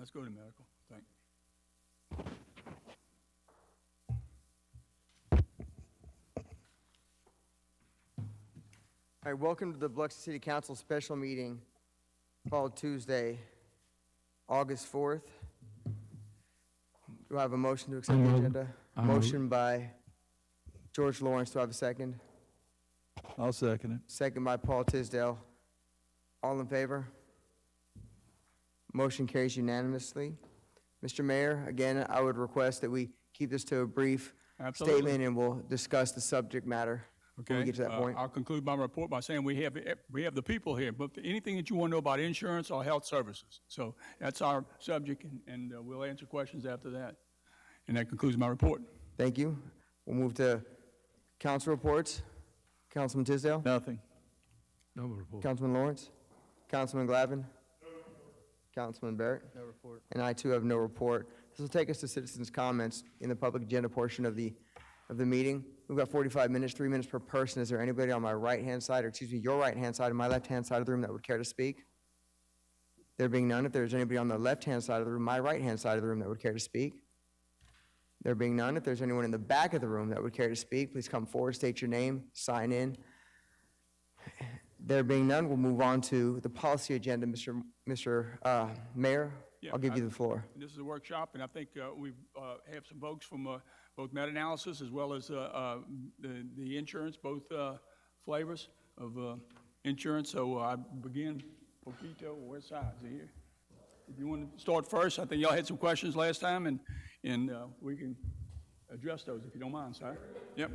Let's go to medical. Thank you. All right, welcome to the Biloxi City Council special meeting called Tuesday, August 4th. Do I have a motion to accept the agenda? Motion by George Lawrence. Do I have a second? I'll second it. Second by Paul Tisdale. All in favor? Motion carries unanimously. Mr. Mayor, again, I would request that we keep this to a brief statement and we'll discuss the subject matter when we get to that point. I'll conclude my report by saying we have the people here, but anything that you want to know about insurance or health services. So that's our subject, and we'll answer questions after that. And that concludes my report. Thank you. We'll move to council reports. Councilman Tisdale? Nothing. No report. Councilman Lawrence? Councilman Glavin? Councilman Barrett? No report. And I too have no report. This will take us to citizens' comments in the public agenda portion of the meeting. We've got 45 minutes, 3 minutes per person. Is there anybody on my right-hand side, or excuse me, your right-hand side and my left-hand side of the room that would care to speak? There being none, if there's anybody on the left-hand side of the room, my right-hand side of the room that would care to speak? There being none, if there's anyone in the back of the room that would care to speak, please come forward, state your name, sign in. There being none, we'll move on to the policy agenda. Mr. Mayor, I'll give you the floor. This is a workshop, and I think we have some folks from both meta-analysis as well as the insurance, both flavors of insurance. So I begin, Poquito, west side, is he here? If you want to start first, I think y'all had some questions last time, and we can address those if you don't mind, sir. Yep.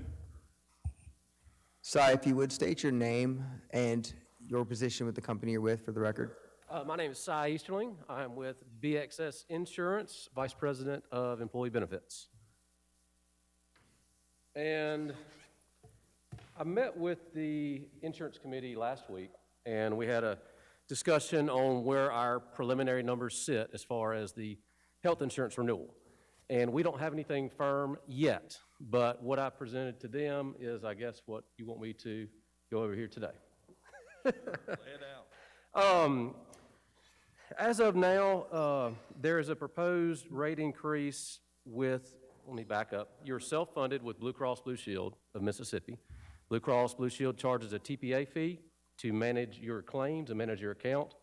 Si, if you would state your name and your position with the company you're with for the record. My name is Cy Easterling. I'm with BXS Insurance, Vice President of Employee Benefits. And I met with the insurance committee last week, and we had a discussion on where our preliminary numbers sit as far as the health insurance renewal. And we don't have anything firm yet, but what I presented to them is, I guess, what you want me to go over here today. Lay it out. As of now, there is a proposed rate increase with, let me back up. You're self-funded with Blue Cross Blue Shield of Mississippi. Blue Cross Blue Shield charges a TPA fee to manage your claims and manage your account.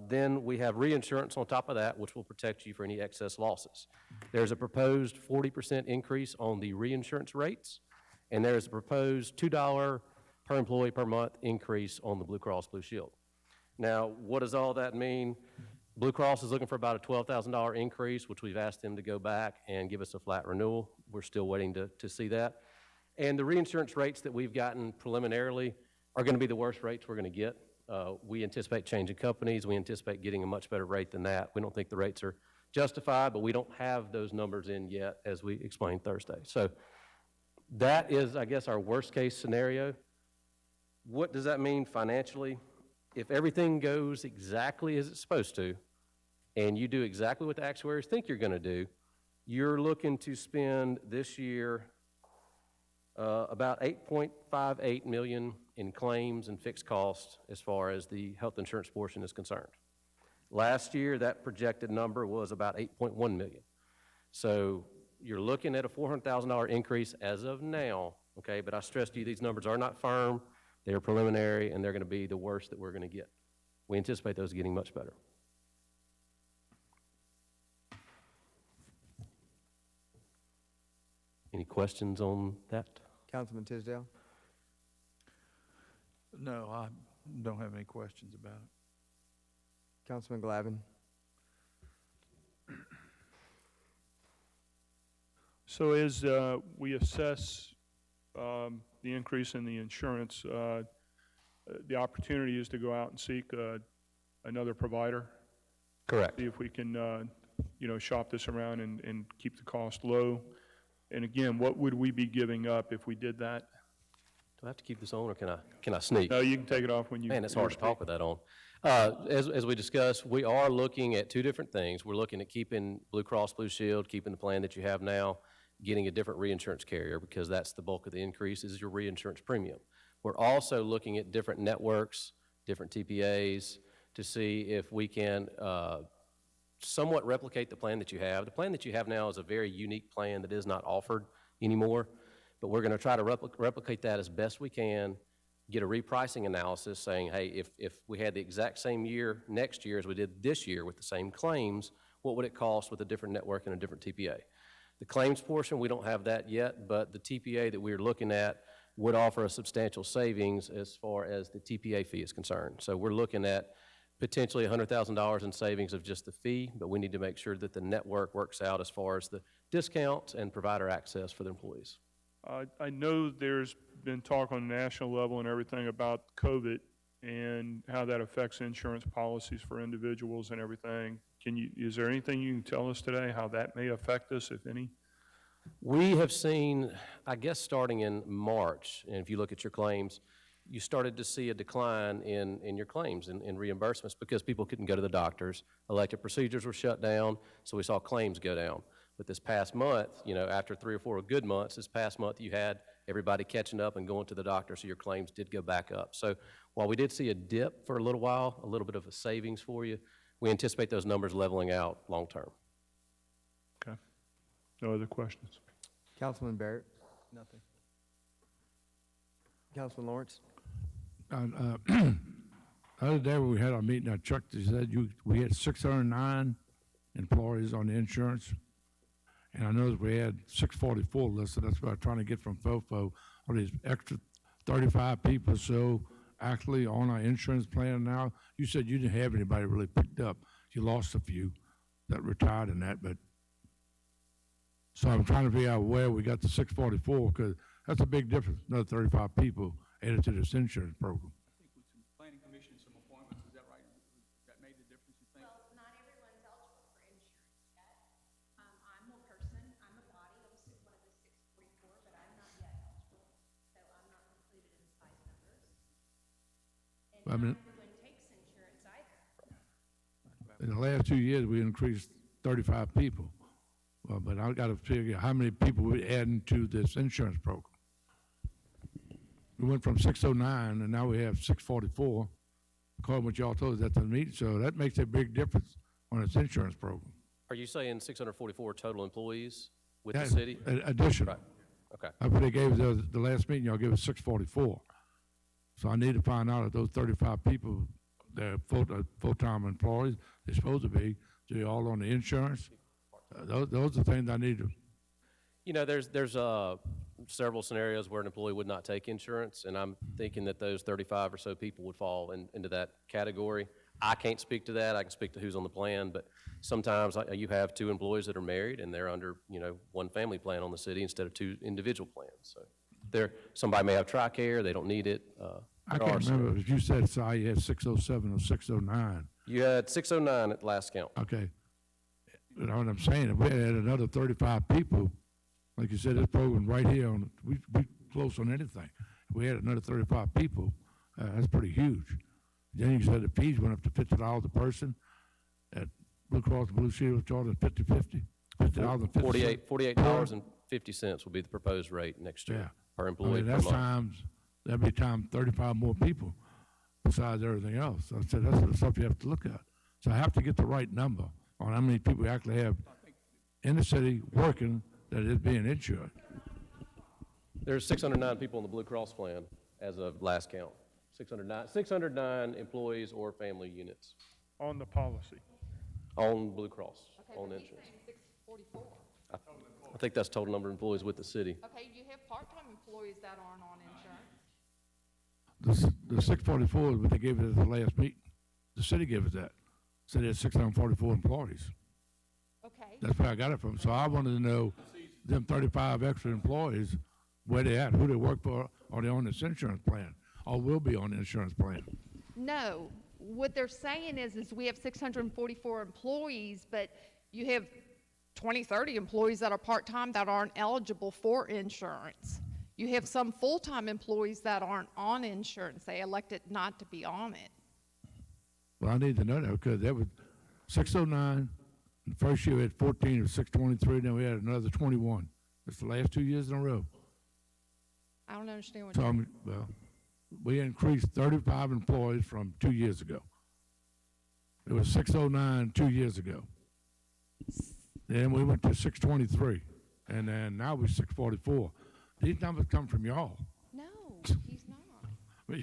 Then we have reinsurance on top of that, which will protect you for any excess losses. There's a proposed 40% increase on the reinsurance rates, and there's a proposed $2 per employee per month increase on the Blue Cross Blue Shield. Now, what does all that mean? Blue Cross is looking for about a $12,000 increase, which we've asked them to go back and give us a flat renewal. We're still waiting to see that. And the reinsurance rates that we've gotten preliminarily are going to be the worst rates we're going to get. We anticipate changing companies. We anticipate getting a much better rate than that. We don't think the rates are justified, but we don't have those numbers in yet, as we explained Thursday. So that is, I guess, our worst case scenario. What does that mean financially? If everything goes exactly as it's supposed to, and you do exactly what the actuaries think you're going to do, you're looking to spend this year about $8.58 million in claims and fixed costs as far as the health insurance portion is concerned. Last year, that projected number was about $8.1 million. So you're looking at a $400,000 increase as of now, okay? But I stress to you, these numbers are not firm. They're preliminary, and they're going to be the worst that we're going to get. We anticipate those getting much better. Any questions on that? Councilman Tisdale? No, I don't have any questions about it. Councilman Glavin? So as we assess the increase in the insurance, the opportunity is to go out and seek another provider. Correct. See if we can, shop this around and keep the cost low. And again, what would we be giving up if we did that? Do I have to keep this on, or can I sneak? No, you can take it off when you. Man, it's hard to talk with that on. As we discussed, we are looking at two different things. We're looking at keeping Blue Cross Blue Shield, keeping the plan that you have now, getting a different reinsurance carrier, because that's the bulk of the increase is your reinsurance premium. We're also looking at different networks, different TPAs, to see if we can somewhat replicate the plan that you have. The plan that you have now is a very unique plan that is not offered anymore, but we're going to try to replicate that as best we can, get a repricing analysis saying, hey, if we had the exact same year next year as we did this year with the same claims, what would it cost with a different network and a different TPA? The claims portion, we don't have that yet, but the TPA that we're looking at would offer a substantial savings as far as the TPA fee is concerned. So we're looking at potentially $100,000 in savings of just the fee, but we need to make sure that the network works out as far as the discounts and provider access for the employees. I know there's been talk on the national level and everything about COVID and how that affects insurance policies for individuals and everything. Is there anything you can tell us today how that may affect us, if any? We have seen, I guess starting in March, and if you look at your claims, you started to see a decline in your claims and in reimbursements because people couldn't go to the doctors. Elective procedures were shut down, so we saw claims go down. But this past month, after 3 or 4 good months, this past month you had everybody catching up and going to the doctor, so your claims did go back up. So while we did see a dip for a little while, a little bit of a savings for you, we anticipate those numbers leveling out long term. Okay. No other questions? Councilman Barrett? Nothing. Councilman Lawrence? The other day when we had our meeting, our Chuck said we had 609 employees on the insurance, and I noticed we had 644 listed. That's what I'm trying to get from FOFO. Are these extra 35 people so actually on our insurance plan now? You said you didn't have anybody really picked up. You lost a few that retired in that, but so I'm trying to figure out where we got the 644 because that's a big difference. Another 35 people added to this insurance program. I think with some planning commission, some appointments, is that right? That made the difference, you think? Well, not everyone's eligible for insurance yet. I'm a person, I'm a body, I'm one of the 644, but I'm not yet eligible, so I'm not included in the size numbers. And I mean, not everyone takes insurance either. in the last 2 years, we increased 35 people. Well, but I got to figure how many people we're adding to this insurance program. We went from 609 and now we have 644, according to what y'all told us at the meeting. So that makes a big difference on this insurance program. Are you saying 644 total employees with the That- city? Additional. Right. Okay. That's what they gave us the last meeting. Y'all gave us 644. So I need to find out if those 35 people, they're full-time employees, they're supposed to be, they're all on the insurance. Those are things I need to. There's several scenarios where an employee would not take insurance, and I'm thinking that those 35 or so people would fall into that category. I can't speak to that. I can speak to who's on the plan, but sometimes you have 2 employees that are married and they're under, one family plan on the city instead of 2 individual plans. So somebody may have TRICARE, they don't need it. I can't remember if you said, Si, you had 607 or 609. You had 609 at last count. Okay. You know what I'm saying? If we had another 35 people, like you said, this program right here, we close on anything. If we had another 35 people, that's pretty huge. Then you said the fees went up to $50 a person. At Blue Cross Blue Shield was charging $50.50. $48.50 will be the proposed rate next year per employee per month. That'd be times 35 more people besides everything else. So I said, that's the stuff you have to look at. So I have to get the right number on how many people we actually have in the city working that is being insured. There's 609 people in the Blue Cross plan as of last count. 609 employees or family units On the policy. on Blue Cross, on Okay, but he's insurance. saying 644. I think that's total number of employees with the city. Okay, you have part-time employees that aren't on insurance. The 644 is what they gave us at the last meeting. The city gave us that. Said there's 644 employees. Okay, That's where I got it from. So I wanted to know them 35 extra employees, where they at, who they work for, are they on this insurance plan, or will be on the insurance plan? no, what they're saying is we have 644 employees, but you have 20, 30 employees that are part-time that aren't eligible for insurance. You have some full-time employees that aren't on insurance. They elected not to be on it. Well, I need to know that because that was 609. The first year we had 14 or 623, then we had another 21. That's the last 2 years in a row. I don't understand what So, you're... well, we increased 35 employees from 2 years ago. It was 609 2 years ago. then we went to 623, and then now we're 644. These numbers come from y'all. No, he's not. But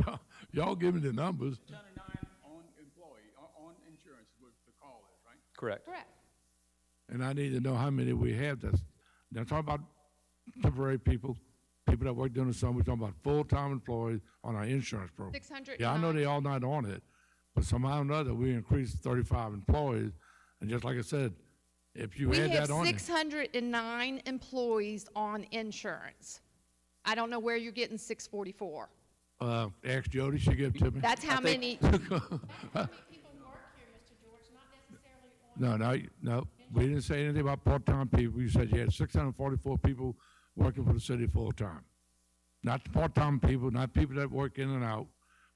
y'all give me the numbers. 609 on employee, on insurance, what the call is, right? Correct. Correct. And I need to know how many we have. That's talking about temporary people, people that work during the summer. We're talking about full-time employees on our insurance program. 609. Yeah, I know they all not on it, but somehow or another, we increased 35 employees. And just like I said, if you We had have that on it, 609 employees on insurance. I don't know where you're getting 644. ask Jody, she gave it to me. That's how many. No, we didn't say anything about part-time people. You said you had 644 people working for the city full-time. Not the part-time people, not people that work in and out.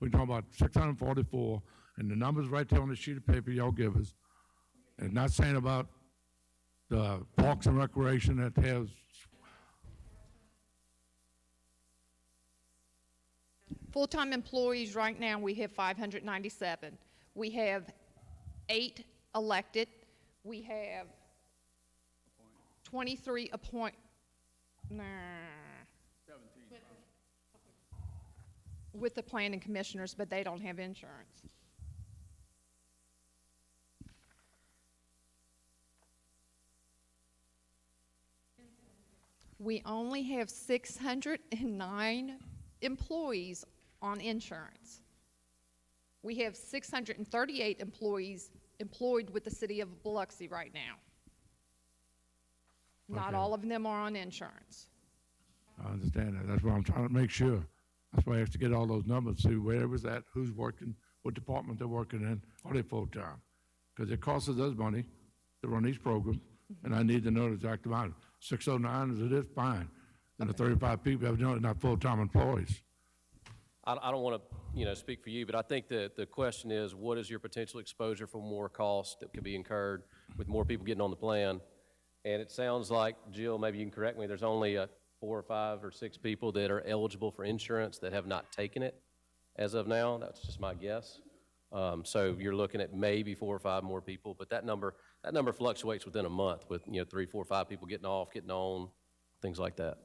We're talking about 644, and the number's right there on the sheet of paper y'all give us. And not saying about the Parks and Recreation that has, Full-time employees, right now, we have 597. We have 8 elected. We have 23 with the planning commissioners, but they don't have insurance. We only have 609 employees on insurance. We have 638 employees employed with the city of Biloxi right now. Not Okay. all of them are on insurance. I understand that. That's what I'm trying to make sure. That's why I have to get all those numbers, see where it was at, who's working, what department they're working in, are they full-time? Because it costs us money to run these programs, and I need to know the exact amount. 609 as it is, fine. Then the 35 people have not full-time employees. I don't want to, speak for you, but I think that the question is, what is your potential exposure for more costs that could be incurred with more people getting on the plan? And it sounds like, Jill, maybe you can correct me, there's only 4 or 5 or 6 people that are eligible for insurance that have not taken it as of now. That's just my guess. So you're looking at maybe 4 or 5 more people, but that number fluctuates within a month with, 3, 4, 5 people getting off, getting on, things like that.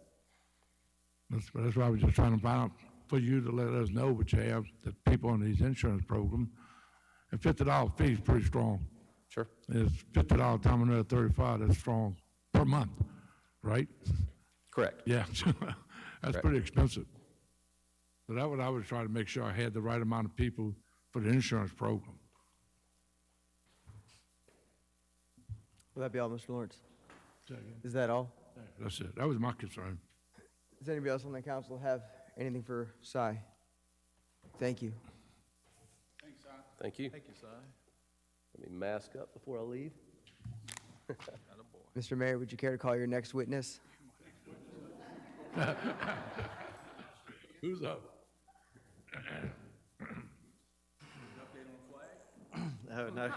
That's why I was just trying to find out for you to let us know what you have, that people on these insurance programs. And $50 fee is pretty strong. Sure. It's $50 times another 35, that's strong per month, right? Correct. Yeah, that's Correct. pretty expensive. So that's what I was trying to make sure I had the right amount of people for the insurance program. Will that be all, Mr. Lawrence? Is that all? That's it. That was my concern. Does anybody else on the council have anything for Cy? Thank you. Thank you. Thank you, Si. Let me mask up before I leave. Mr. Mayor, would you care to call your next witness? Who's up? No.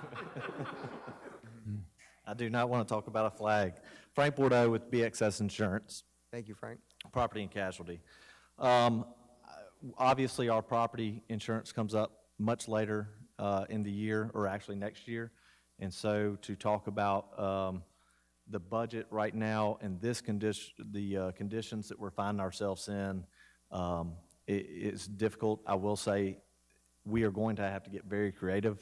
I do not want to talk about a flag. Frank Bordeaux with BXS Insurance, Thank you, Frank. Property and Casualty. Obviously, our property insurance comes up much later in the year, or actually next year. And so to talk about the budget right now and this the conditions that we're finding ourselves in, it's difficult. I will say we are going to have to get very creative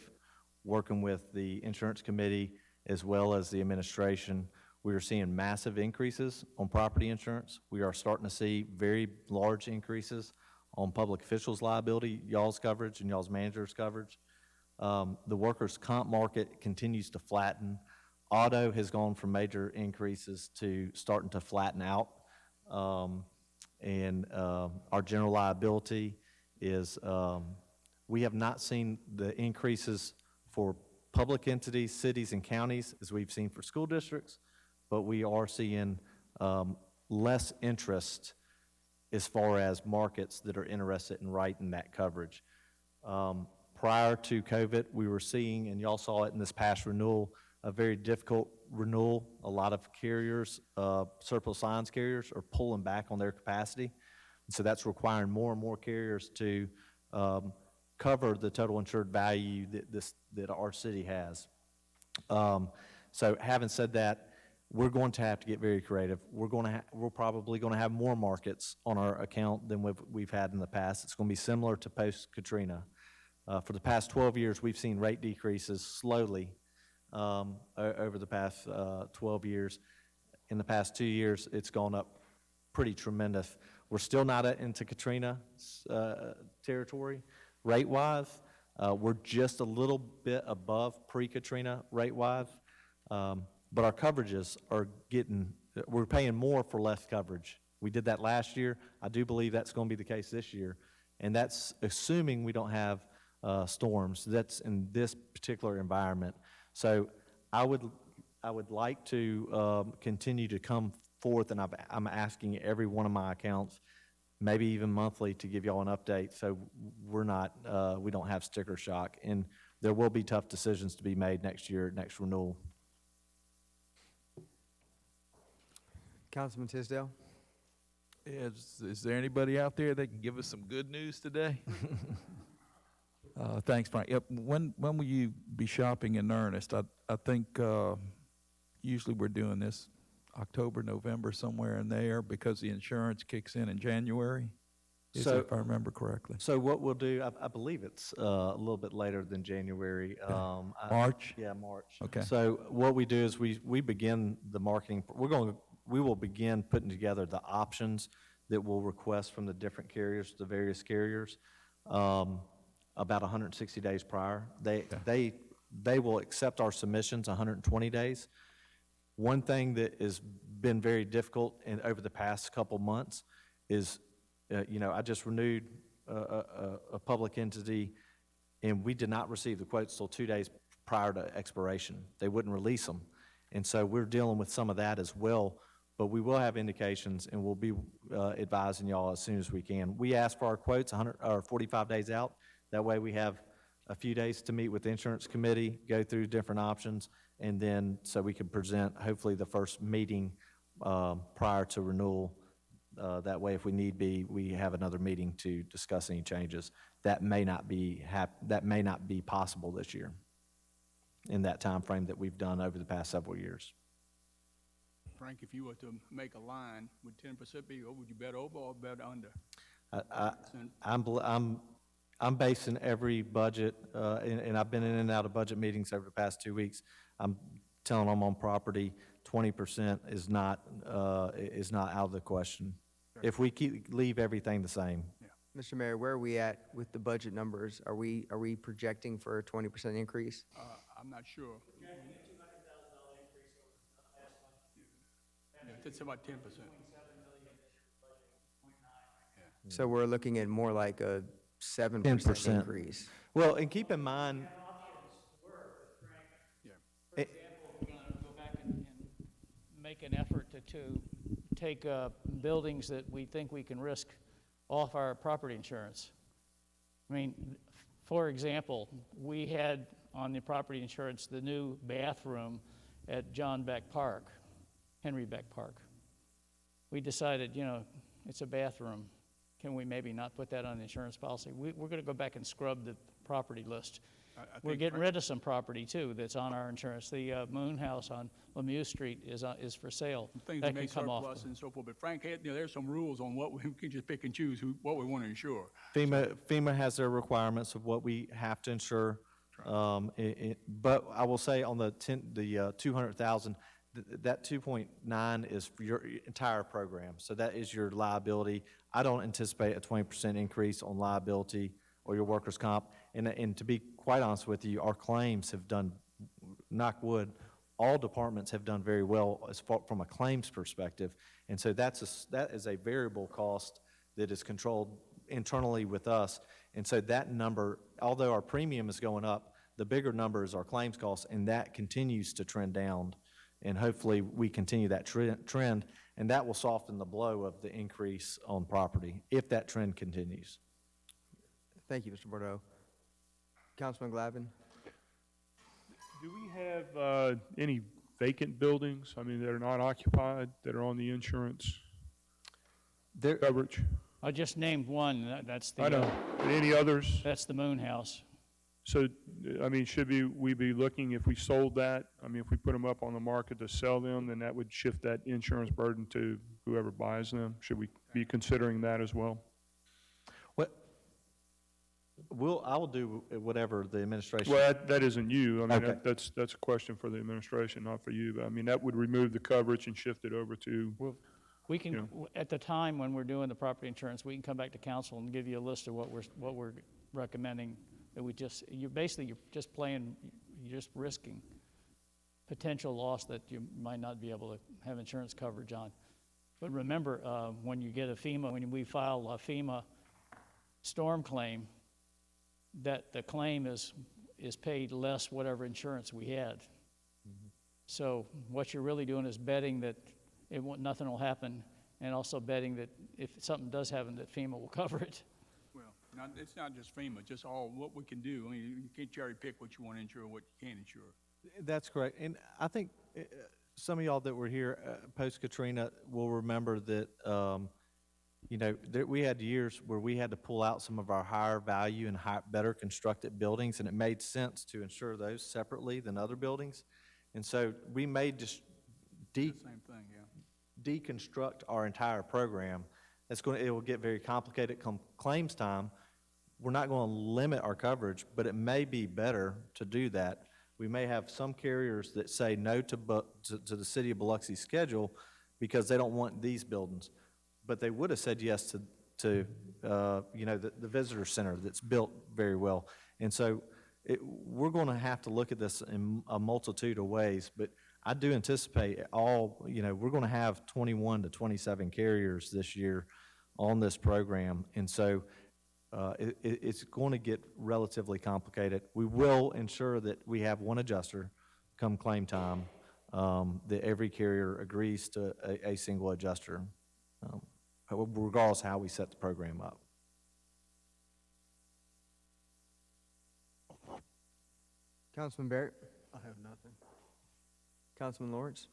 working with the insurance committee as well as the administration. We are seeing massive increases on property insurance. We are starting to see very large increases on public officials' liability, y'all's coverage and y'all's manager's coverage. The workers' comp market continues to flatten. Auto has gone from major increases to starting to flatten out. And our general liability is, we have not seen the increases for public entities, cities, and counties as we've seen for school districts, but we are seeing less interest as far as markets that are interested in writing that coverage. Prior to COVID, we were seeing, and y'all saw it in this past renewal, a very difficult renewal. A lot of carriers, surplus lines carriers, are pulling back on their capacity. And so that's requiring more and more carriers to cover the total insured value that our city has. So having said that, we're going to have to get very creative. We're probably going to have more markets on our account than we've had in the past. It's going to be similar to post-Katrina. For the past 12 years, we've seen rate decreases slowly over the past 12 years. In the past 2 years, it's gone up pretty tremendous. We're still not into Katrina territory rate-wise. We're just a little bit above pre-Katrina rate-wise. But our coverages are we're paying more for less coverage. We did that last year. I do believe that's going to be the case this year. And that's assuming we don't have storms. That's in this particular environment. So I would like to continue to come forth, and I'm asking every one of my accounts, maybe even monthly, to give y'all an update so we don't have sticker shock. And there will be tough decisions to be made next year, next renewal. Councilman Tisdale? Is there anybody out there that can give us some good news today? Thanks, Frank. Yep. When will you be shopping in earnest? I think usually we're doing this October, November, somewhere in there, because the insurance kicks in January, if I remember correctly. So what we'll do, I believe it's a little bit later than January. March? Yeah, March. Okay. So what we do is we begin the marketing. We will begin putting together the options that we'll request from the different carriers, the various carriers, about 160 days prior. They will accept our submissions 120 days. One thing that has been very difficult over the past couple months is, I just renewed a public entity, and we did not receive the quotes till 2 days prior to expiration. They wouldn't release them. And so we're dealing with some of that as well, but we will have indications, and we'll be advising y'all as soon as we can. We ask for our quotes 45 days out. That way we have a few days to meet with the insurance committee, go through different options, and then so we can present hopefully the first meeting prior to renewal. That way, if we need be, we have another meeting to discuss any changes. That may not be possible this year in that time frame that we've done over the past several years. Frank, if you were to make a line, would 10% be, or would you bet over or bet under? I'm basing every budget, and I've been in and out of budget meetings over the past 2 weeks. I'm telling them on property, 20% is not out of the question. If we leave everything the same. Mr. Mayor, where are we at with the budget numbers? Are we projecting for a 20% increase? I'm not sure. Yeah, it's about 10%. So we're looking at more like a 7% 10%. increase. Well, and keep in mind, For example, we're going to go back and make an effort to take buildings that we think we can risk off our property insurance. I mean, for example, we had on the property insurance the new bathroom at John Beck Park, Henry Beck Park. We decided, it's a bathroom. Can we maybe not put that on the insurance policy? We're going to go back and scrub the property list. We're getting rid of some property, too, that's on our insurance. The Moon House on Lemieux Street is for sale. Things that may surplus and so forth, but Frank, there's some rules on what we can just pick and choose what we want to insure. FEMA has their requirements of what we have to insure. But I will say on the 200,000, that 2.9 is for your entire program. So that is your liability. I don't anticipate a 20% increase on liability or your workers' comp. And to be quite honest with you, our claims have done, knock wood, all departments have done very well as far from a claims perspective. And so that is a variable cost that is controlled internally with us. And so that number, although our premium is going up, the bigger number is our claims cost, and that continues to trend down. And hopefully we continue that trend, and that will soften the blow of the increase on property if that trend continues. Thank you, Mr. Bordeaux. Councilman Glavin? Do we have any vacant buildings, that are not occupied, that are on the insurance coverage? I just named one. That's the. I know. Any others? That's the Moon House. So, I mean, should we be looking, if we sold that, I mean, if we put them up on the market to sell them, then that would shift that insurance burden to whoever buys them? Should we be considering that as well? What, I will do whatever the administration. Well, that isn't you. I mean, Okay. that's a question for the administration, not for you. But I mean, that would remove the coverage and shift it over to, We can, Yeah. at the time when we're doing the property insurance, we can come back to council and give you a list of what we're recommending. That you're just playing, you're just risking potential loss that you might not be able to have insurance coverage on. But remember, when you get when we file a FEMA storm claim, that the claim is paid less whatever insurance we had. So what you're really doing is betting that nothing will happen, and also betting that if something does happen, that FEMA will cover it. Well, it's not just FEMA, just all what we can do. I mean, you can't cherry pick what you want to insure, what you can't insure. That's correct. And I think some of y'all that were here post-Katrina will remember that, we had years where we had to pull out some of our higher value and better constructed buildings, and it made sense to insure those separately than other buildings. And so we may just Same thing, yeah. deconstruct our entire program. It will get very complicated come claims time. We're not going to limit our coverage, but it may be better to do that. We may have some carriers that say no to the city of Biloxi's schedule because they don't want these buildings, but they would have said yes to the visitor center that's built very well. And so we're going to have to look at this in a multitude of ways, but I do anticipate we're going to have 21 to 27 carriers this year on this program, and so it's going to get relatively complicated. We will ensure that we have one adjuster come claim time, that every carrier agrees to a single adjuster, regardless of how we set the program up. Councilman Barrett? I have nothing. Councilman Lawrence?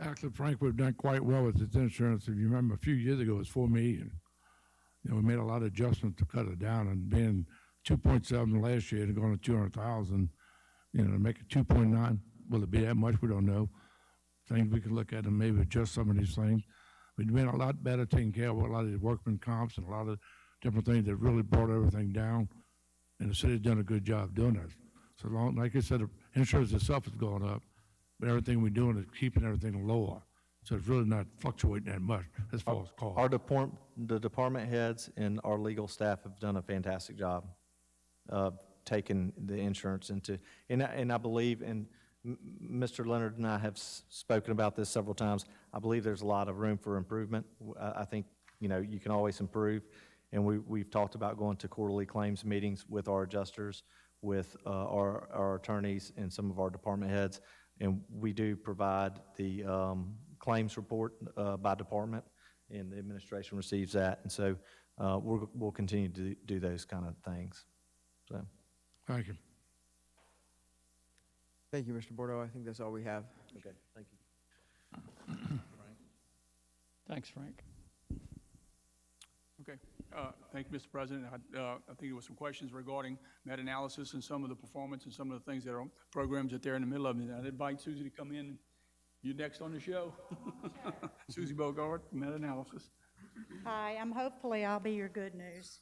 Actually, Frank, we've done quite well with this insurance. If you remember, a few years ago, it was $4 million. We made a lot of adjustments to cut it down, and being 2.7 last year and going to 200,000, to make it 2.9. Will it be that much? We don't know. Things we can look at and maybe adjust some of these things. We've been a lot better taking care of a lot of these workman comps and a lot of different things that really brought everything down, and the city's done a good job doing that. So like I said, the insurance itself is going up, but everything we're doing is keeping everything lower. So it's really not fluctuating that much as far as cost. The department heads and our legal staff have done a fantastic job of taking the insurance into, and I believe, and Mr. Leonard and I have spoken about this several times, I believe there's a lot of room for improvement. I think, you can always improve, and we've talked about going to quarterly claims meetings with our adjusters, with our attorneys and some of our department heads, and we do provide the claims report by department, and the administration receives that, and so we'll continue to do those kind of things. So, Thank you. Thank you, Mr. Bordeaux. I think that's all we have. okay, thank you. Thanks, Frank. Okay. Thank you, Mr. President. I think there were some questions regarding meta-analysis and some of the performance and some of the things that are programs that they're in the middle of. And I'd invite Susie to come in. You're next on the show. Susie Bogart, meta-analysis. Hi, hopefully I'll be your good news.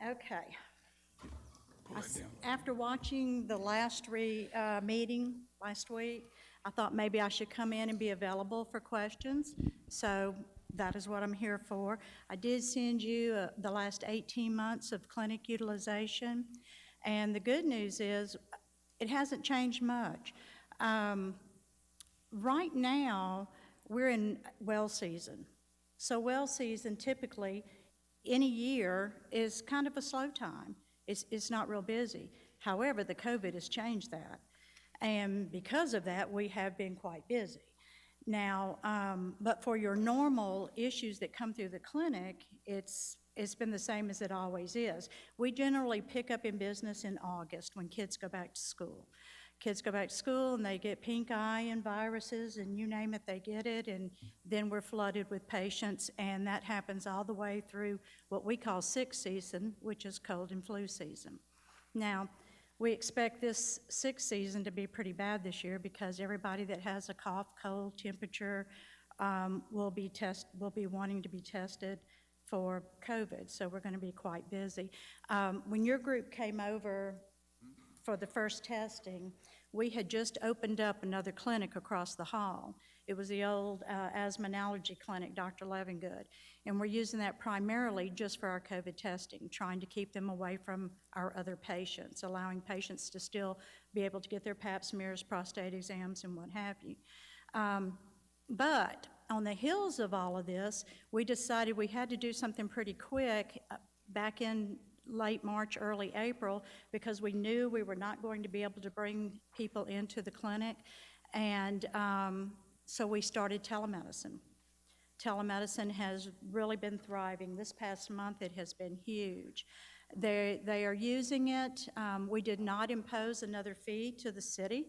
Okay. After watching the last meeting last week, I thought maybe I should come in and be available for questions. So that is what I'm here for. I did send you the last 18 months of clinic utilization. And the good news is it hasn't changed much. Right now, we're in well season. So well season typically in a year is kind of a slow time. It's not real busy. However, the COVID has changed that. And because of that, we have been quite busy. Now, but for your normal issues that come through the clinic, it's been the same as it always is. We generally pick up in business in August when kids go back to school. Kids go back to school and they get pink eye and viruses and you name it, they get it, and then we're flooded with patients, and that happens all the way through what we call sick season, which is cold and flu season. Now, we expect this sick season to be pretty bad this year because everybody that has a cough, cold, temperature will be wanting to be tested for COVID, so we're going to be quite busy. When your group came over for the first testing, we had just opened up another clinic across the hall. It was the old asthma and allergy clinic, Dr. Levingood, and we're using that primarily just for our COVID testing, trying to keep them away from our other patients, allowing patients to still be able to get their pap smears, prostate exams, and what have you. But on the heels of all of this, we decided we had to do something pretty quick back in late March, early April, because we knew we were not going to be able to bring people into the clinic. And so we started telemedicine. Telemedicine has really been thriving. This past month, it has been huge. They are using it. We did not impose another fee to the city.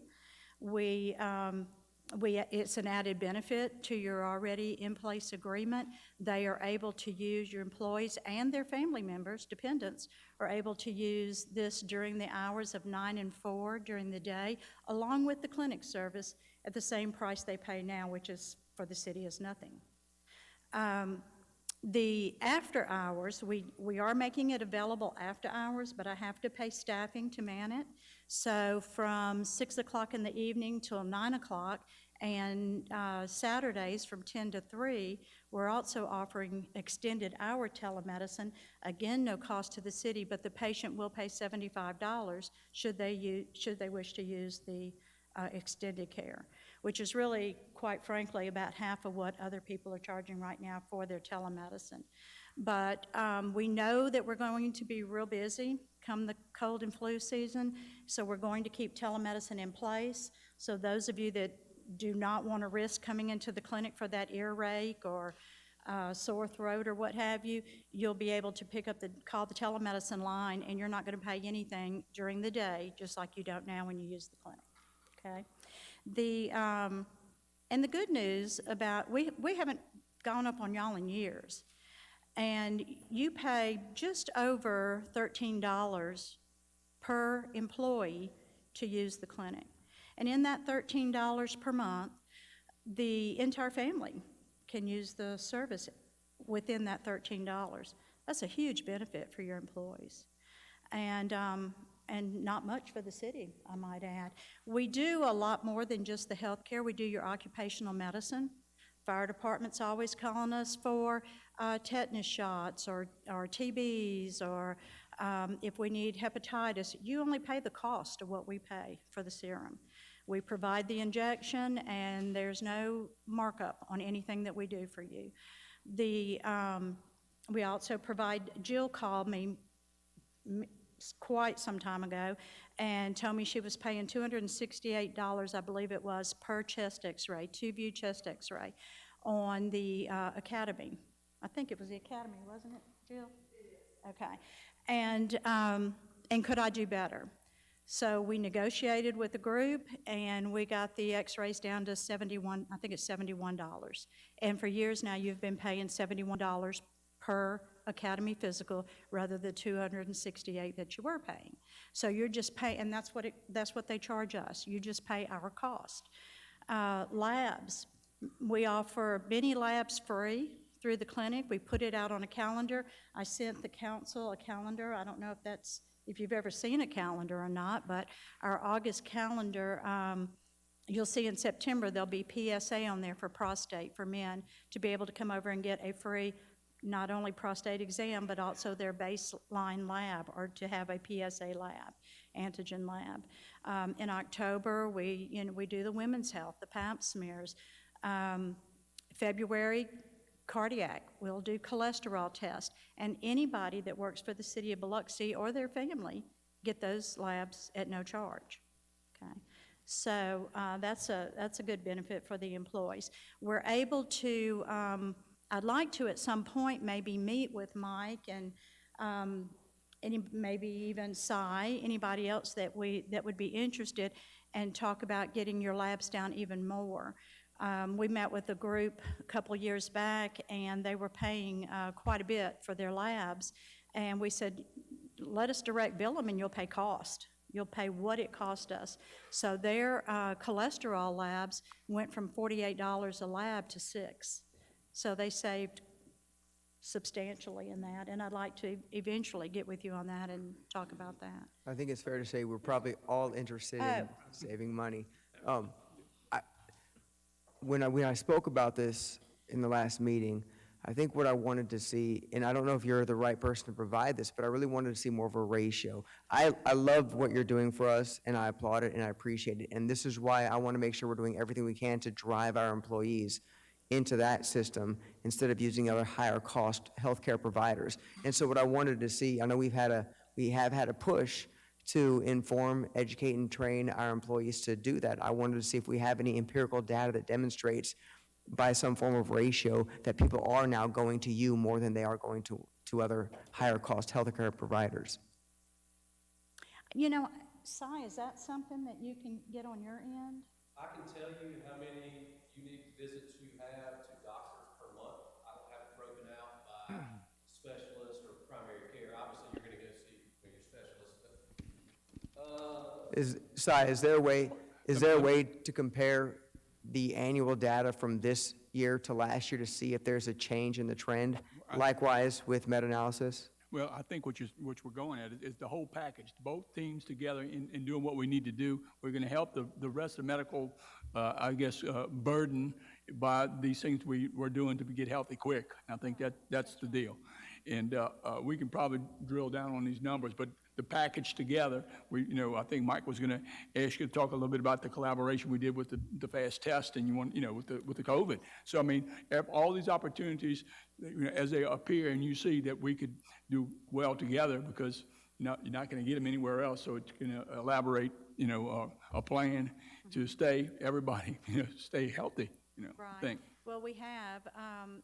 It's an added benefit to your already in-place agreement. They are able to use, your employees and their family members, dependents, are able to use this during the hours of 9 and 4 during the day, along with the clinic service at the same price they pay now, which is, for the city, is nothing. The after hours, we are making it available after hours, but I have to pay staffing to man it. So from 6 o'clock in the evening till 9 o'clock, and Saturdays from 10 to 3, we're also offering extended hour telemedicine. Again, no cost to the city, but the patient will pay $75 should they wish to use the extended care, which is really, quite frankly, about half of what other people are charging right now for their telemedicine. But we know that we're going to be real busy come the cold and flu season, so we're going to keep telemedicine in place. So those of you that do not want to risk coming into the clinic for that earache or sore throat or what have you, you'll be able to call the telemedicine line, and you're not going to pay anything during the day, just like you don't now when you use the clinic. Okay, and the good news about we haven't gone up on y'all in years, and you pay just over $13 per employee to use the clinic, and in that $13 per month, the entire family can use the service within that $13. That's a huge benefit for your employees, and not much for the city, I might add. We do a lot more than just the health care. We do your occupational medicine. Fire department's always calling us for tetanus shots or TBs, or if we need hepatitis. You only pay the cost of what we pay for the serum. We provide the injection, and there's no markup on anything that we do for you. We also provide, Jill called me quite some time ago and told me she was paying $268, I believe it was, per chest x-ray, 2-view chest x-ray on the Academy. I think it was the Academy, wasn't it, Jill? Okay. And could I do better? So we negotiated with the group, and we got the x-rays down to $71, I think it's $71. And for years now, you've been paying $71 per Academy physical rather than $268 that you were paying. So you're just paying, and that's what they charge us. You just pay our cost. Labs, we offer many labs free through the clinic. We put it out on a calendar. I sent the council a calendar. I don't know if you've ever seen a calendar or not, but our August calendar, you'll see in September there'll be PSA on there for prostate for men to be able to come over and get a free not only prostate exam, but also their baseline lab, or to have a PSA lab, antigen lab. In October, we do the women's health, the pap smears. February, cardiac, we'll do cholesterol tests, and anybody that works for the city of Biloxi or their family get those labs at no charge. Okay, so that's a good benefit for the employees. We're able to. I'd like to at some point maybe meet with Mike and maybe even Cy, anybody else that would be interested, and talk about getting your labs down even more. We met with a group a couple years back, and they were paying quite a bit for their labs, and we said, let us direct bill them and you'll pay cost. You'll pay what it cost us. So their cholesterol labs went from $48 a lab to $6. So they saved substantially in that, and I'd like to eventually get with you on that and talk about that. I think it's fair to say we're probably all interested in saving money. When I spoke about this in the last meeting, I think what I wanted to see, and I don't know if you're the right person to provide this, but I really wanted to see more of a ratio. I love what you're doing for us, and I applaud it, and I appreciate it. And this is why I want to make sure we're doing everything we can to drive our employees into that system instead of using other higher cost healthcare providers. And so what I wanted to see, I know we have had a push to inform, educate, and train our employees to do that. I wanted to see if we have any empirical data that demonstrates by some form of ratio that people are now going to you more than they are going to other higher cost healthcare providers. You know, Si, is that something that you can get on your end? I can tell you how many unique visits you have to doctors per month. I don't have it broken out by specialist or primary care. Obviously, you're going to go see your specialist. Is there a way to compare the annual data from this year to last year to see if there's a change in the trend? Likewise with meta-analysis? Well, I think what we're going at is the whole package, both teams together in doing what we need to do. We're going to help the rest of the medical, burden by these things we're doing to get healthy quick. I think that's the deal. And we can probably drill down on these numbers, but the package together, I think Mike was going to ask you to talk a little bit about the collaboration we did with the fast test and with the COVID. So, I mean, all these opportunities, as they appear and you see that we could do well together because you're not going to get them anywhere else. So it's going to elaborate, a plan to everybody stay healthy, Right. Think. Well, we have,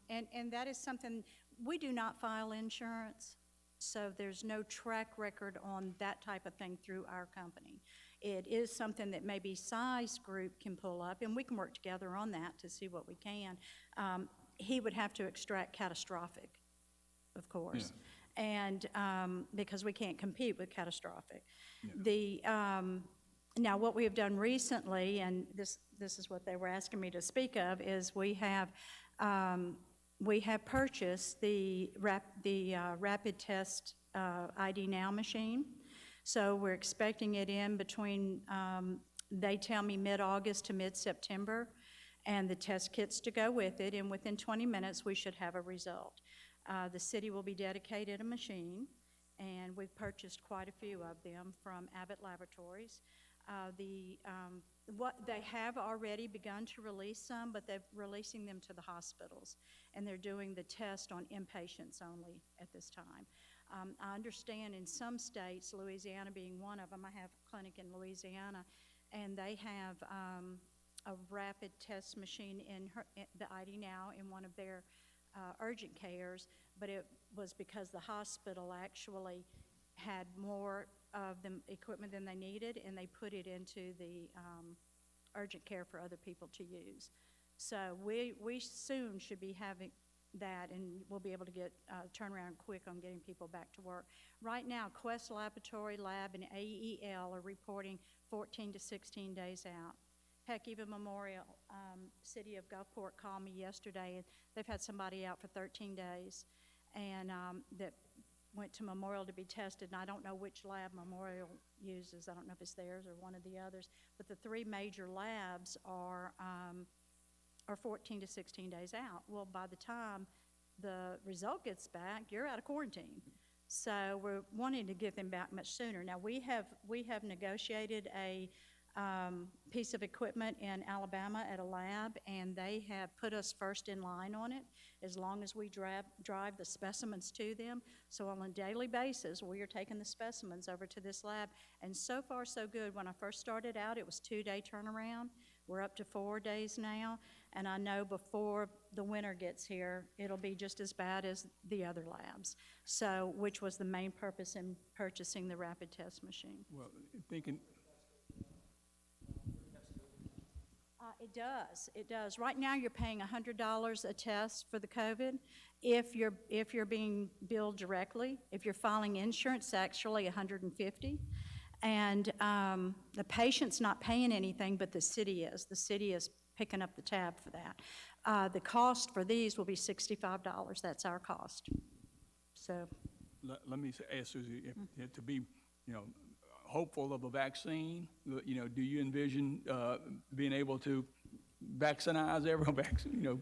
and that is something, we do not file insurance, so there's no track record on that type of thing through our company. It is something that maybe Si's group can pull up, and we can work together on that to see what we can. He would have to extract catastrophic, of course, and because we can't compete with catastrophic. Yeah. Now, what we have done recently, and this is what they were asking me to speak of, is we have purchased the rapid test ID Now machine. So we're expecting it in between, they tell me mid-August to mid-September, and the test kits to go with it, and within 20 minutes we should have a result. The city will be dedicated a machine, and we've purchased quite a few of them from Abbott Laboratories. They have already begun to release some, but they're releasing them to the hospitals, and they're doing the test on inpatients only at this time. I understand in some states, Louisiana being one of them, I have a clinic in Louisiana, and they have a rapid test machine in the ID Now in one of their urgent cares, but it was because the hospital actually had more of the equipment than they needed, and they put it into the urgent care for other people to use. So we soon should be having that, and we'll be able to get turnaround quick on getting people back to work. Right now, Quest Laboratory Lab and AEL are reporting 14 to 16 days out. Heck, even Memorial City of Gulfport called me yesterday, and they've had somebody out for 13 days, and that went to Memorial to be tested, and I don't know which lab Memorial uses. I don't know if it's theirs or one of the others, but the three major labs are 14 to 16 days out. Well, by the time the result gets back, you're out of quarantine. So we're wanting to get them back much sooner. Now, we have negotiated a piece of equipment in Alabama at a lab, and they have put us first in line on it as long as we drive the specimens to them. So on a daily basis, we are taking the specimens over to this lab, and so far so good. When I first started out, it was 2-day turnaround. We're up to 4 days now, and I know before the winter gets here, it'll be just as bad as the other labs. So, which was the main purpose in purchasing the rapid test machine. Well, thinking. It does. Right now, you're paying $100 a test for the COVID. If you're being billed directly, if you're filing insurance, it's actually $150. And the patient's not paying anything, but the city is. The city is picking up the tab for that. The cost for these will be $65. That's our cost. So, Let me ask Susie, if to be, hopeful of a vaccine, do you envision being able to vaccinize everyone,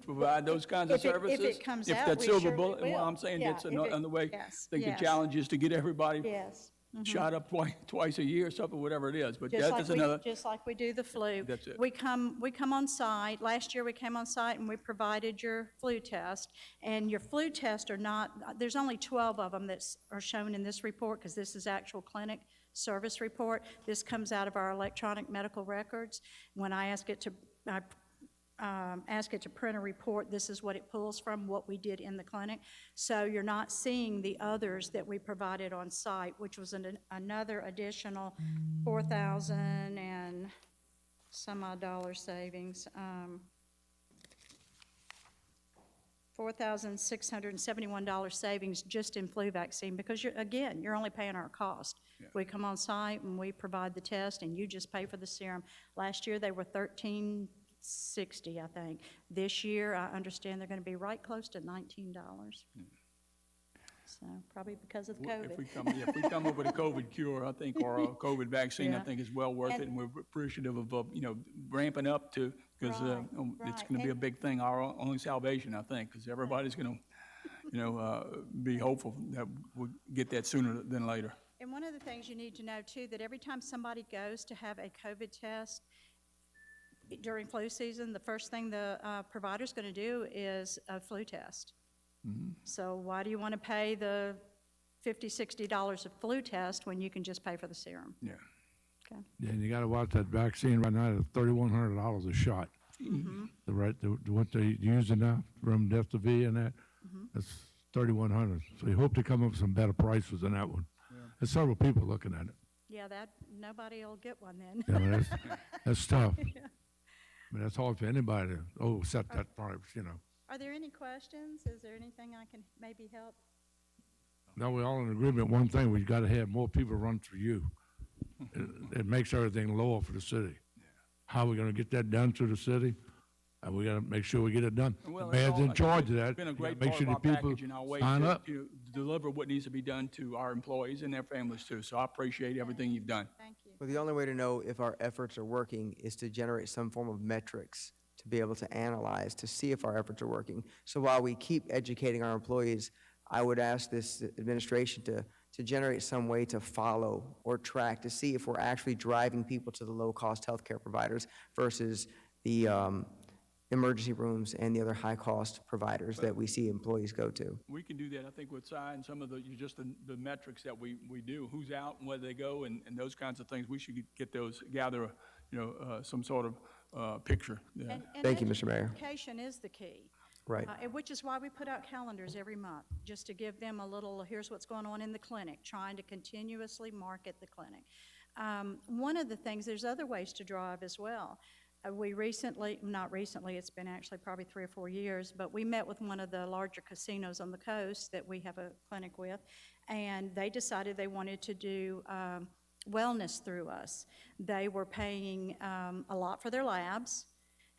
provide those kinds of if it services? comes If out, that we silver surely bullet, well, will. I'm saying Yeah, that's if it- another way. yes, I think the yes. challenge is to get everybody yes. shot up twice a year, or something, whatever it is, but Just that's like another. just like we do the flu. That's it. We come on site. Last year, we came on site and we provided your flu test. And your flu tests are not, there's only 12 of them that are shown in this report, because this is actual clinic service report. This comes out of our electronic medical records. When I ask it to print a report, this is what it pulls from, what we did in the clinic. So you're not seeing the others that we provided on site, which was another additional 4,000 and some odd dollar savings. $4,671 savings just in flu vaccine, because you're only paying our cost. Yeah. We come on site and we provide the test, and you just pay for the serum. Last year, they were $13.60, I think. This year, I understand they're going to be right close to $19. So probably because of COVID. If we come up with a COVID cure, I think, or a COVID vaccine, I Yeah. think is well worth it, and we're appreciative of, ramping up to, because Right, it's right. going to be a And- big thing, our only salvation, I think, because everybody's going to, be hopeful that we'll get that sooner than later. And one of the things you need to know, too, that every time somebody goes to have a COVID test during flu season, the first thing the provider's going to do is a flu test. So why do you want to pay the $50, $60 of flu test when you can just pay for the serum? Yeah. Okay. Yeah, and you gotta watch that vaccine right now, it's $3,100 a shot. What they using now, remdesivir and that, that's $3,100. So you hope to come up with some better prices than that one. There's several people looking at it. Yeah, nobody will get one then. Yeah, but that's tough. I mean, that's hard for anybody to, set that price, Are there any questions? Is there anything I can maybe help? No, we're all in agreement, one thing, we've gotta have more people run through you. It makes everything lower for the city. How are we gonna get that done through the city? We gotta make sure we get it done. The Well, mayor's in charge of that. It's been a You great gotta make part sure of the our people package and our way sign to up. deliver what needs to be done to our employees and their families too. So I appreciate everything you've done. Thank you. Well, the only way to know if our efforts are working is to generate some form of metrics to be able to analyze, to see if our efforts are working. So while we keep educating our employees, I would ask this administration to generate some way to follow or track, to see if we're actually driving people to the low-cost healthcare providers versus the emergency rooms and the other high-cost providers that we see employees go to. We can do that, I think, with Cy and some of the metrics that we do, who's out and where they go and those kinds of things. We should get those, gather, some sort of picture. Yeah. And Thank you, Mr. Mayor. Education is the key. Right. And which is why we put out calendars every month, just to give them a little, here's what's going on in the clinic, trying to continuously market the clinic. One of the things, there's other ways to drive as well. We recently, not recently, it's been actually probably 3 or 4 years, but we met with one of the larger casinos on the coast that we have a clinic with, and they decided they wanted to do wellness through us. They were paying a lot for their labs,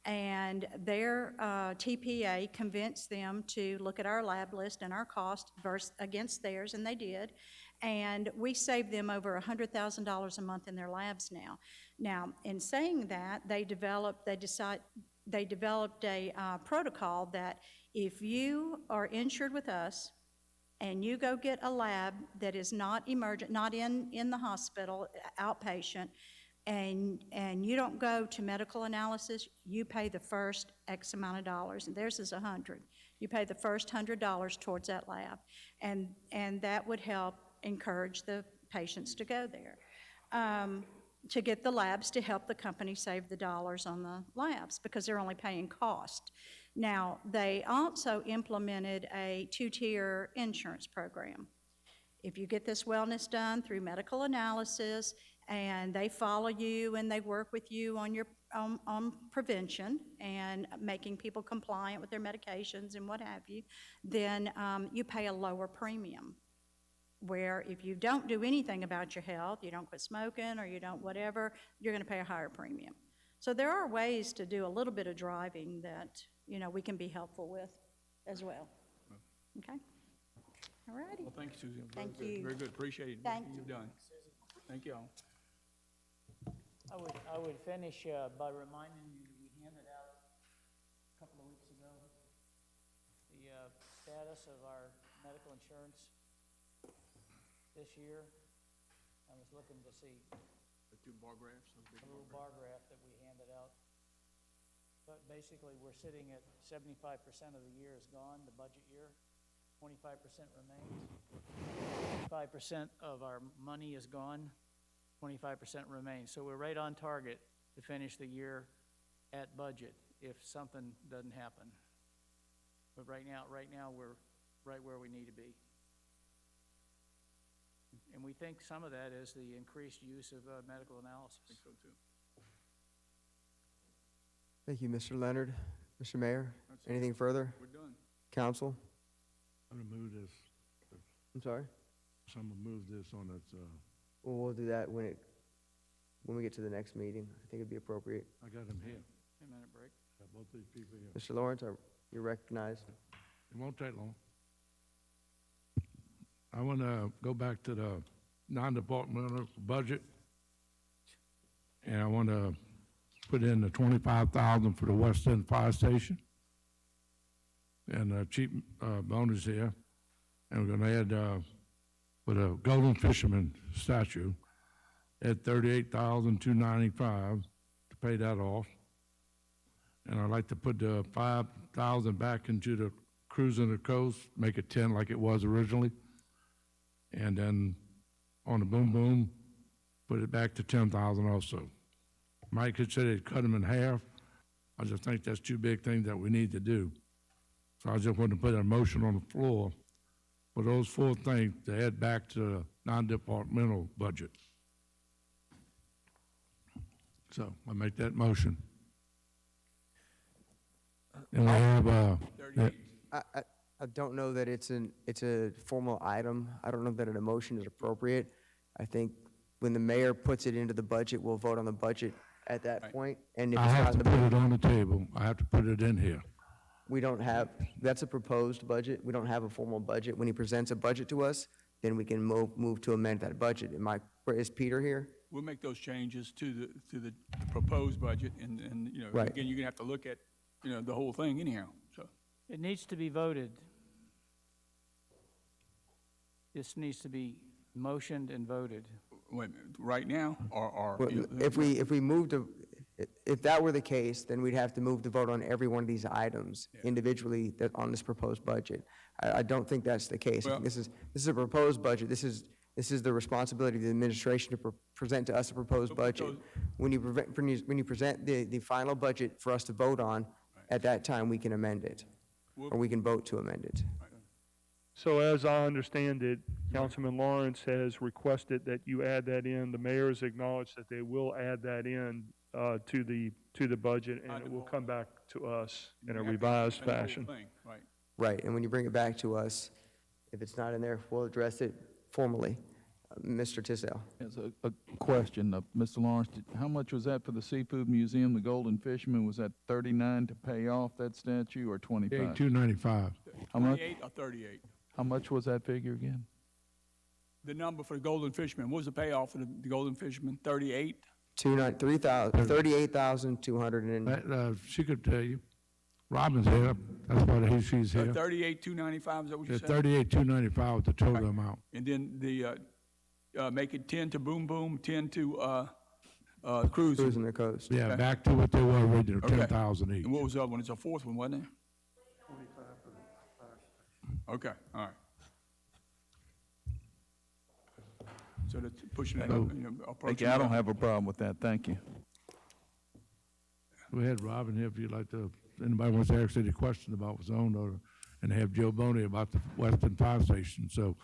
and their TPA convinced them to look at our lab list and our cost against theirs, and they did. And we saved them over $100,000 a month in their labs now. Now, in saying that, they developed a protocol that if you are insured with us and you go get a lab that is not emergent, not in the hospital, outpatient, and you don't go to medical analysis, you pay the first X amount of dollars, and theirs is $100. You pay the first $100 towards that lab, and that would help encourage the patients to go there, to get the labs, to help the company save the dollars on the labs, because they're only paying cost. Now, they also implemented a 2-tier insurance program. If you get this wellness done through medical analysis, and they follow you and they work with you on your on prevention and making people compliant with their medications and what have you, then you pay a lower premium. Where if you don't do anything about your health, you don't quit smoking or you don't whatever, you're going to pay a higher premium. So there are ways to do a little bit of driving that, you know, we can be helpful with as well. Okay? All righty. Well, thank you, Susan. Very Thank good, you. Very good, appreciate it. Thank You've done. Thank you all. I would finish by reminding you that we handed out a couple of weeks ago the status of our medical insurance this year. I was looking to see The two bar graphs. those big a little bar graph that we handed out. But basically, we're sitting at 75% of the year is gone, the budget year. 25% remains. 5% of our money is gone. 25% remains. So we're right on target to finish the year at budget if something doesn't happen. But right now we're right where we need to be. And we think some of that is the increased use of medical analysis. I think so too. Thank you, Mr. Leonard. Mr. Mayor, That's it. anything further? We're done. Council? I'm gonna move this, I'm sorry? so I'm gonna move this on its, Well, we'll do that when we get to the next meeting. I think it'd be appropriate. I got him here, 10-minute break. got both these people here. Mr. Lawrence, you're recognized. It won't take long. I want to go back to the non-departmental budget, and I want to put in the 25,000 for the West End Fire Station, and a cheap bonus here, and we're going to add with a Golden Fisherman statue at 38,295 to pay that off, and I'd like to put the 5,000 back into the Cruising the Coast, make it 10 like it was originally. And then on the boom boom, put it back to 10,000 also. Mike had said he'd cut them in half. I just think that's two big things that we need to do. So I just want to put a motion on the floor for those four things to add back to the non-departmental budget. So I make that motion. And we have, 38. I don't know that it's a formal item. I don't know that an emotion is appropriate. I think when the mayor puts it into the budget, we'll vote on the budget at that Right. point. And if I it's have not to in the, put it on the table. I have to put it in here. we don't have, that's a proposed budget. We don't have a formal budget. When he presents a budget to us, then we can move to amend that budget. Is Peter here? We'll make those changes to the proposed budget, and, you know, Right. again, you're gonna have to look at, you know, the whole thing anyhow, so. It needs to be voted. This needs to be motioned and voted. Wait a minute, right now, or? Well, if we move to, if that were the case, then we'd have to move to vote on every one of these items individually that on this proposed budget. I don't think that's the case. I think Well- this is a proposed budget. This is the responsibility of the administration to present to us a proposed budget. When you present the final budget for us to vote on, at that time, we can amend it, or we can vote to amend it. So as I understand it, Councilman Lawrence has requested that you add that in. The mayor has acknowledged that they will add that in to the budget, and it will come back to us in a revised And the whole fashion. thing, right. Right, and when you bring it back to us, if it's not in there, we'll address it formally. Mr. Tisdale? As a question, Mr. Lawrence, how much was that for the Seafood Museum, the Golden Fisherman? Was that 39 to pay off that statue, or 25? $295. How much? 28 or 38? How much was that figure again? The number for the Golden Fisherman, what was the payoff for the Golden Fisherman? 38? 38,200 and, She could tell you. Robin's here. That's why she's here. 38,295, is that what you It's said? 38,295 was the total amount. And then make it 10 to Boom Boom, 10 to Cruising. cruising the coast. Yeah, Okay. back to what they were originally, Okay. 10,000 each. And what was the other one? It's a fourth one, wasn't it? Okay, all right. So that's pushing that up, you know, Thank approaching. you. I don't that. have a problem with that. Thank you. We had Robin here if you'd like to, if anybody wants to ask any questions about what's owned, or, and have Joe Boney about the Western Fire Station. So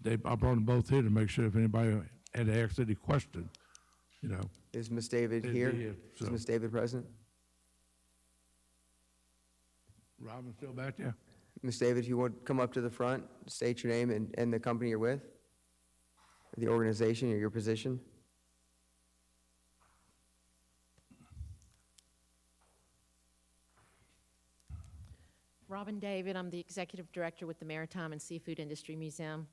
I brought them both here to make sure if anybody had asked any question you know. Is Ms. David They'd here? be here, Is so. Ms. David present? Robin still back there? Ms. David, if you would come up to the front, state your name and the company you're with, or the organization or your position. Robin David, I'm the Executive Director with the Maritime and Seafood Industry Museum.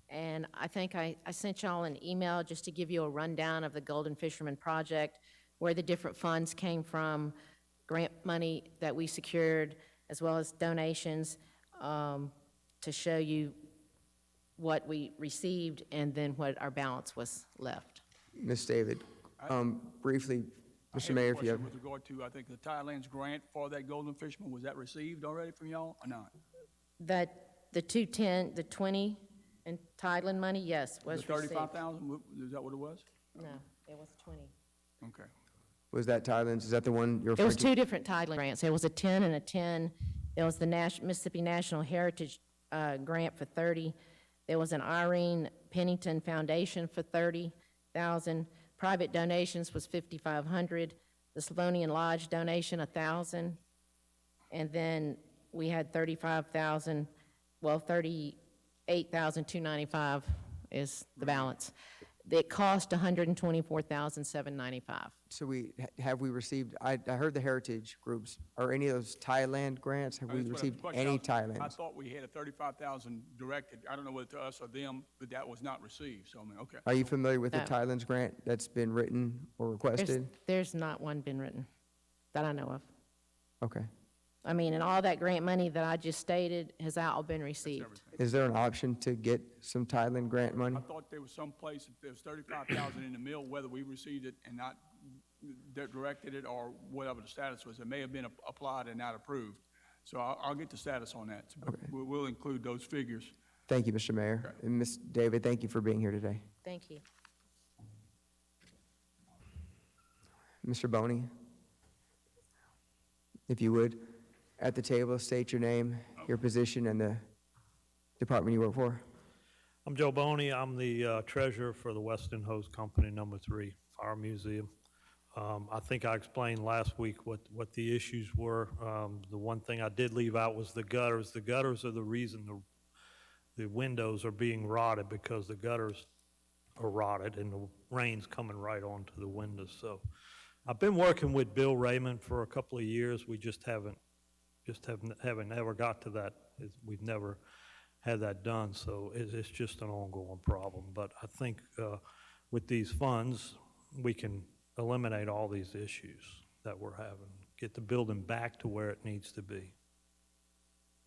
And I think I sent y'all an email just to give you a rundown of the Golden Fisherman Project, where the different funds came from, grant money that we secured, as well as donations, to show you what we received and then what our balance was left. Ms. David, briefly, I Mr. have a Mayor, if you question have, with regard to, I think, the Thailand's grant for that Golden Fisherman, was that received already from y'all or not? The 210, the 20 in Thailand money, yes, was The received. 35,000, is that what it was? No, it was 20. Okay. was that Thailand's, is that the one you're It referring was to? two different Thailand grants. There was a 10 and a 10. There was the Mississippi National Heritage grant for 30. There was an Irene Pennington Foundation for 30,000. Private donations was 5,500. The Slavonian Lodge donation, 1,000. And then we had 35,000, well, 38,295 is the balance. It cost 124,795. So have we received, I heard the heritage groups, are any of those Thailand grants, have we That's what I- received question any I Thailands? thought we had a 35,000 directed, I don't know whether to us or them, but that was not received, so I mean, okay. Are you familiar with the No. Thailand's grant that's been written or requested? There's not one been written that I know of. Okay. I mean, and all that grant money that I just stated has all been received. Is there an option to get some Thailand grant money? I thought there was some place, if there was 35,000 in the mill, whether we received it and not directed it or whatever the status was, it may have been applied and not approved. So I'll get the status on that. But we'll include those figures. Thank you, Mr. Mayor. And Ms. David, thank you for being here today. Thank you. Mr. Boney, if you would, at the table, state your name, your position, and the department you work for. I'm Joe Boney. I'm the treasurer for the Weston Hose Company Number 3 Fire Museum. I think I explained last week what the issues were. The one thing I did leave out was the gutters. The gutters are the reason the windows are being rotted, because the gutters are rotted and the rain's coming right onto the windows. So I've been working with Bill Raymond for a couple of years. We just haven't ever got to that. We've never had that done, so it's just an ongoing problem. But I think with these funds, we can eliminate all these issues that we're having, get the building back to where it needs to be.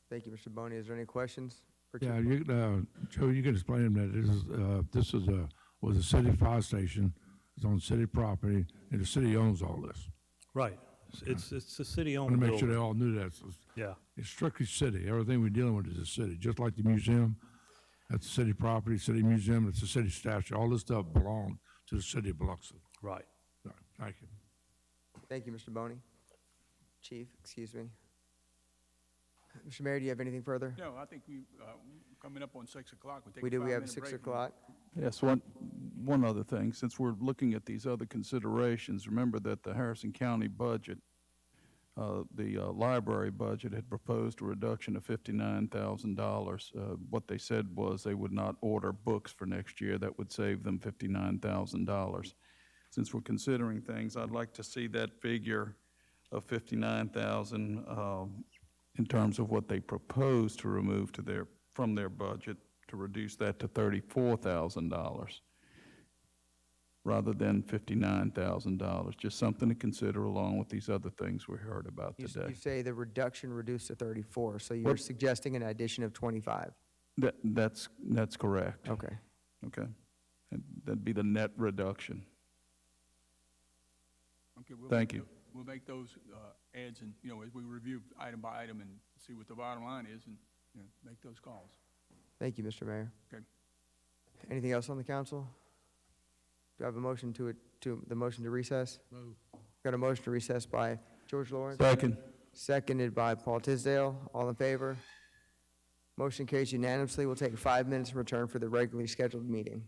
Thank you, Mr. Boney. Is there any questions? for Yeah, Chief? Joe, you can explain that this was a city fire station. It's on city property, and the city owns all this. Right. It's a I city-owned want to building. make sure they all knew that. Yeah. It's strictly city. Everything we're dealing with is a city, just like the museum. That's a city property, city museum, it's a city statue. All this stuff belongs to the city of Biloxi. Right. All right, thank you. Thank you, Mr. Boney. Chief, excuse me. Mr. Mayor, do you have anything further? No, I think coming up on 6 o'clock. We do, we have 6 o'clock. Yes, one other thing, since we're looking at these other considerations, remember that the Harrison County budget, the library budget had proposed a reduction of $59,000. What they said was they would not order books for next year. That would save them $59,000. Since we're considering things, I'd like to see that figure of $59,000 in terms of what they propose to remove from their budget, to reduce that to $34,000 rather than $59,000. Just something to consider along with these other things we heard about You today. say the reduction reduced to 34, so you're suggesting an addition of 25? That's correct. Okay. Okay. And that'd be the net reduction. Okay, Thank you. We'll make those adds and, as we review item by item and see what the bottom line is and, make those calls. Thank you, Mr. Mayor. Okay. Anything else on the council? Do I have a motion to the motion to recess? Move. Got a motion to recess by George Lawrence. Second. Seconded by Paul Tisdale. All in favor? Motion carries unanimously. We'll take 5 minutes and return for the regularly scheduled meeting.